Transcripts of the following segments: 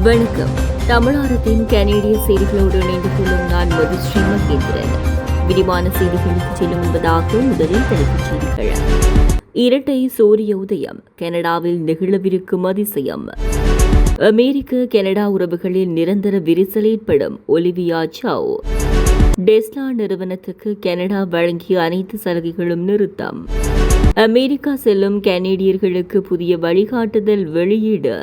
வணக்கம். தமிழகத்தின் கனேடிய செய்திகளோடு இணைந்து கொள்ளும் நான் மதுஸ்ரீ மகேந்திரன். விரிவான செய்திகளுக்கு செல்லும் முன்பதாக முதலில் தலைப்புச் செய்திகள். இரட்டை சூரிய உதயம், கனடாவில் நிகழவிருக்கும் அதிசயம். அமெரிக்க கனடா உறவுகளில் நிரந்தர விரிசல் ஏற்படும், ஒலிவியா சாவ். டெஸ்லா நிறுவனத்துக்கு கனடா வழங்கிய அனைத்து சலுகைகளும் நிறுத்தம். அமெரிக்கா செல்லும் கனேடியர்களுக்கு புதிய வழிகாட்டுதல் வெளியீடு.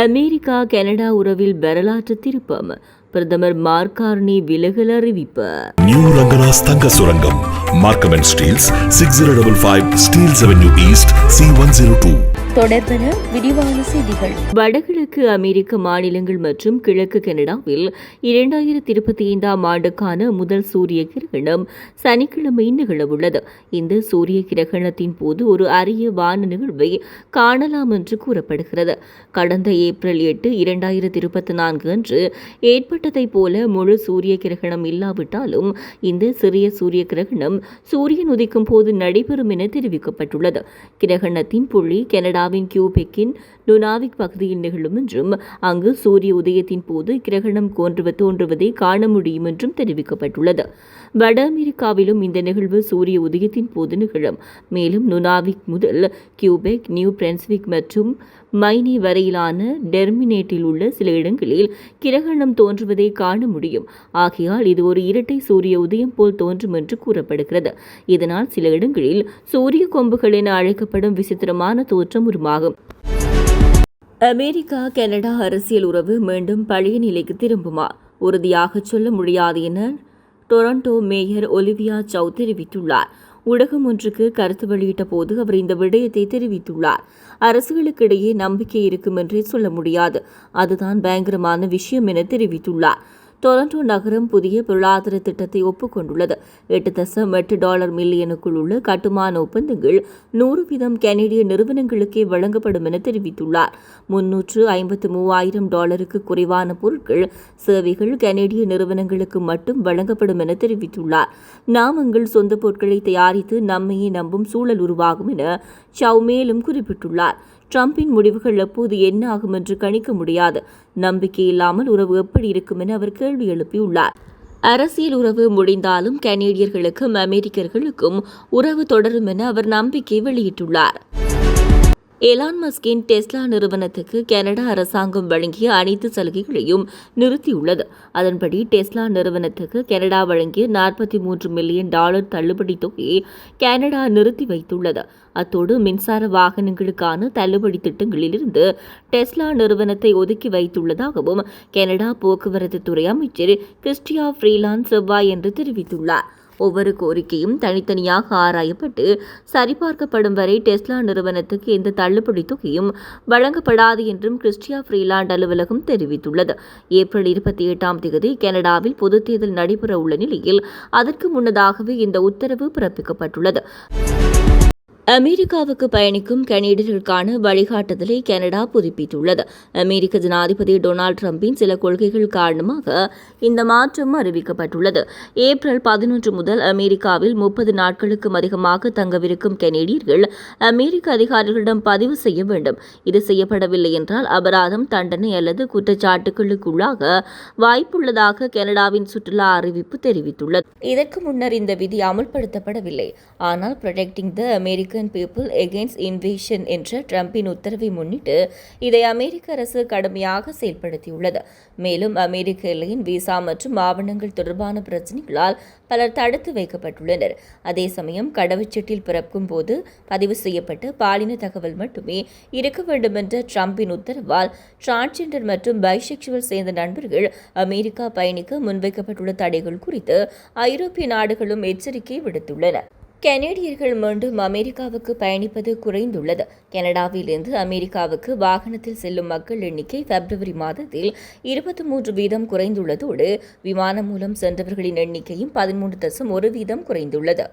அமெரிக்கா கனடா உறவில் வரலாற்று திருப்பம், பிரதமர் மார்க் கார்னி விலகல் அறிவிப்பு. நியூ ரங்கராஸ் தங்க சுரங்கம், Markham and Steeles, 6055 Steeles avenue east, C102. தொடர்பென விரிவான செய்திகள். வடகிழக்கு அமெரிக்க மாநிலங்கள் மற்றும் கிழக்கு கனடாவில் 2025 ஆண்டுக்கான முதல் சூரிய கிரகணம் சனிக்கிழமை நிகழவுள்ளது. இந்த சூரிய கிரகணத்தின் போது ஒரு அரிய வான நிகழ்வை காணலாம் என்று கூறப்படுகிறது. கடந்த ஏப்ரல் 8, 2024 அன்று ஏற்பட்டதைப் போல முழு சூரிய கிரகணம் இல்லாவிட்டாலும் இந்த சிறிய சூரிய கிரகணம் சூரியன் உதிக்கும் போது நடைபெறும் என தெரிவிக்கப்பட்டுள்ளது. கிரகணத்தின் புள்ளி கனடாவின் கியூபெக்கின் நுனாவிக் பகுதியில் நிகழும் என்றும் அங்கு சூரிய உதயத்தின் போது கிரகணம் தோன்றுவதை காண முடியும் என்றும் தெரிவிக்கப்பட்டுள்ளது. வட அமெரிக்காவிலும் இந்த நிகழ்வு சூரிய உதயத்தின் போது நிகழும். மேலும் நுனாவிக் முதல் கியூபெக், நியூ பிரன்ஸ்விக் மற்றும் மைனி வரையிலான டெர்மினேட்டில் உள்ள சில இடங்களில் கிரகணம் தோன்றுவதை காண முடியும். ஆகையால் இது ஒரு இரட்டை சூரிய உதயம் போல் தோன்றும் என்று கூறப்படுகிறது. இதனால் சில இடங்களில் சூரிய கொம்புகள் என அழைக்கப்படும் விசித்திரமான தோற்றம் உருவாகும். அமெரிக்கா கனடா அரசியல் உறவு மீண்டும் பழைய நிலைக்கு திரும்புமா? உறுதியாக சொல்ல முடியாது என டொரண்டோ மேயர் ஒலிவியா சாவ் தெரிவித்துள்ளார். ஊடகம் ஒன்றுக்கு கருத்து வெளியிட்ட போது அவர் இந்த விடயத்தை தெரிவித்துள்ளார். அரசுகளுக்கிடையே நம்பிக்கை இருக்கும் என்றே சொல்ல முடியாது, அதுதான் பயங்கரமான விஷயம் என தெரிவித்துள்ளார். டொரண்டோ நகரம் புதிய பொருளாதார திட்டத்தை ஒப்புக்கொண்டுள்ளது. $8.8 மில்லியனுக்குள் உள்ள கட்டுமான ஒப்பந்தங்கள் 100% கனேடிய நிறுவனங்களுக்கே வழங்கப்படும் என தெரிவித்துள்ளார். $353,000 குறைவான பொருட்கள், சேவைகள் கனேடிய நிறுவனங்களுக்கு மட்டும் வழங்கப்படும் என தெரிவித்துள்ளார். நாம் எங்கள் சொந்த பொருட்களை தயாரித்து நம்மையே நம்பும் சூழல் உருவாகும் என சாவ் மேலும் குறிப்பிட்டுள்ளார். ட்ரம்பின் முடிவுகள் எப்போது என்ன ஆகும் என்று கணிக்க முடியாது. நம்பிக்கை இல்லாமல் உறவு எப்படி இருக்கும் என அவர் கேள்வி எழுப்பியுள்ளார். அரசியல் உறவு முடிந்தாலும் கனேடியர்களுக்கும் அமெரிக்கர்களுக்கும் உறவு தொடரும் என அவர் நம்பிக்கை வெளியிட்டுள்ளார். எலான் மஸ்கின் டெஸ்லா நிறுவனத்துக்கு கனடா அரசாங்கம் வழங்கிய அனைத்து சலுகைகளையும் நிறுத்தியுள்ளது. அதன்படி டெஸ்லா நிறுவனத்துக்கு கனடா வழங்கிய $43 மில்லியன் தள்ளுபடி தொகையை கனடா நிறுத்தி வைத்துள்ளது. அத்தோடு மின்சார வாகனங்களுக்கான தள்ளுபடி திட்டங்களிலிருந்து டெஸ்லா நிறுவனத்தை ஒதுக்கி வைத்துள்ளதாகவும் கனடா போக்குவரத்து துறை அமைச்சர் கிறிஸ்டியா ஃப்ரீலாண்ட் செவ்வாய் என்று தெரிவித்துள்ளார். ஒவ்வொரு கோரிக்கையும் தனித்தனியாக ஆராயப்பட்டு சரிபார்க்கப்படும் வரை டெஸ்லா நிறுவனத்துக்கு எந்த தள்ளுபடி தொகையும் வழங்கப்படாது என்றும் கிறிஸ்டியா ஃப்ரீலாண்ட் அலுவலகம் தெரிவித்துள்ளது. ஏப்ரல் 28 கனடாவில் பொதுத் தேர்தல் நடைபெற உள்ள நிலையில் அதற்கு முன்னதாகவே இந்த உத்தரவு பிறப்பிக்கப்பட்டுள்ளது. அமெரிக்காவுக்கு பயணிக்கும் கனேடியர்களுக்கான வழிகாட்டுதலை கனடா புதுப்பித்துள்ளது. அமெரிக்க ஜனாதிபதி டொனால்டு டிரம்பின் சில கொள்கைகள் காரணமாக இந்த மாற்றம் அறிவிக்கப்பட்டுள்ளது. ஏப்ரல் 11 முதல் அமெரிக்காவில் 30 நாட்களுக்கும் அதிகமாக தங்கவிருக்கும் கனேடியர்கள் அமெரிக்க அதிகாரிகளிடம் பதிவு செய்ய வேண்டும். இது செய்யப்படவில்லை என்றால் அபராதம், தண்டனை அல்லது குற்றச்சாட்டுகளுக்குள்ளாக வாய்ப்புள்ளதாக கனடாவின் சுற்றுலா அறிவிப்பு தெரிவித்துள்ளது. இதற்கு முன்னர் இந்த விதி அமுல்படுத்தப்படவில்லை. ஆனால் protecting the American people against invasion என்ற ட்ரம்பின் உத்தரவை முன்னிட்டு இதை அமெரிக்க அரசு கடுமையாக செயல்படுத்தியுள்ளது. மேலும் அமெரிக்க எல்லையின் விசா மற்றும் ஆவணங்கள் தொடர்பான பிரச்சினைகளால் பலர் தடுத்து வைக்கப்பட்டுள்ளனர். அதே சமயம் கடவுச்சீட்டில் பிறக்கும் போது பதிவு செய்யப்பட்ட பாலின தகவல் மட்டுமே இருக்க வேண்டும் என்ற ட்ரம்பின் உத்தரவால் டிரான்ஸ்ஜெண்டர் மற்றும் பைசெக்சுவல் சேர்ந்த நண்பர்கள் அமெரிக்கா பயணிக்க முன்வைக்கப்பட்டுள்ள தடைகள் குறித்து ஐரோப்பிய நாடுகளும் எச்சரிக்கை விடுத்துள்ளன. கனேடியர்கள் மீண்டும் அமெரிக்காவுக்கு பயணிப்பது குறைந்துள்ளது. கனடாவிலிருந்து அமெரிக்காவுக்கு வாகனத்தில் செல்லும் மக்கள் எண்ணிக்கை பிப்ரவரி மாதத்தில் 23% குறைந்துள்ளதோடு விமானம் மூலம் சென்றவர்களின் எண்ணிக்கையும் 13.1% குறைந்துள்ளது.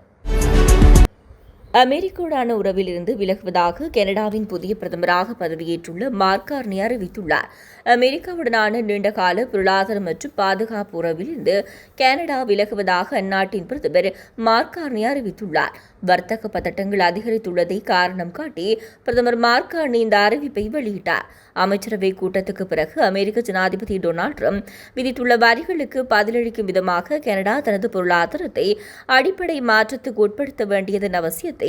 அமெரிக்காவுடான உறவிலிருந்து விலகுவதாக கனடாவின் புதிய பிரதமராக பதவியேற்றுள்ள மார்க் கார்னி அறிவித்துள்ளார். அமெரிக்காவுடனான நீண்டகால பொருளாதார மற்றும் பாதுகாப்பு உறவிலிருந்து கனடா விலகுவதாக அந்நாட்டின் பிரதமர் மார்க் கார்னி அறிவித்துள்ளார். வர்த்தக பதட்டங்கள் அதிகரித்துள்ளதை காரணம் காட்டி பிரதமர் மார்க் கார்னி இந்த அறிவிப்பை வெளியிட்டார். அமைச்சரவை கூட்டத்துக்கு பிறகு அமெரிக்க ஜனாதிபதி டொனால்ட் ட்ரம்ப் விதித்துள்ள வரிகளுக்கு பதிலளிக்கும் விதமாக கனடா தனது பொருளாதாரத்தை அடிப்படை மாற்றத்துக்கு உட்படுத்த வேண்டியதன் அவசியத்தை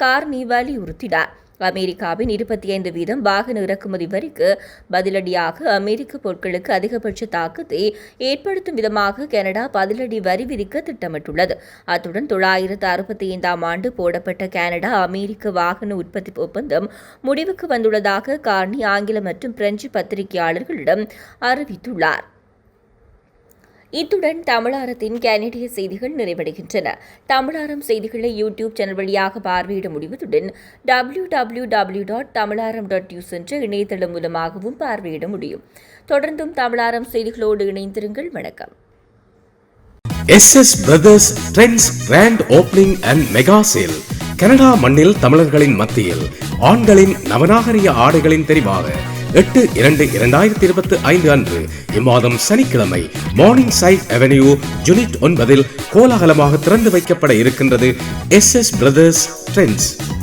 கார்னி வலியுறுத்தினார். அமெரிக்காவின் 25% வாகன இறக்குமதி வரிக்கு பதிலடியாக அமெரிக்க பொருட்களுக்கு அதிகபட்ச தாக்கத்தை ஏற்படுத்தும் விதமாக கனடா பதிலடி வரி விதிக்க திட்டமிட்டுள்ளது. அத்துடன் 1965ஆம் ஆண்டு போடப்பட்ட கனடா அமெரிக்க வாகன உற்பத்தி ஒப்பந்தம் முடிவுக்கு வந்துள்ளதாக கார்னி ஆங்கில மற்றும் பிரெஞ்சு பத்திரிகையாளர்களிடம் அறிவித்துள்ளார். இத்துடன் தமிழாரத்தின் கனடிய செய்திகள் நிறைவடைகின்றன. தமிழாரம் செய்திகளை யூடியூப் சேனல் வழியாக பார்வையிட முடிவதுடன் www.tamilaram.news என்ற இணையதளம் மூலமாகவும் பார்வையிட முடியும். தொடர்ந்தும் தமிழாரம் செய்திகளோடு இணைந்திருங்கள். வணக்கம். SS Brothers Trends Grand Opening and Mega Sale. Canada மண்ணில் தமிழர்களின் மத்தியில் ஆண்களின் நவநாகரிக ஆடைகளின் தெரிவாக 8/2/2025 அன்று இம்மாதம் சனிக்கிழமை மார்னிங் சைட் அவென்யூ யூனிட் 9 கோலாகலமாக திறந்து வைக்கப்பட இருக்கின்றது SS Brothers Trends.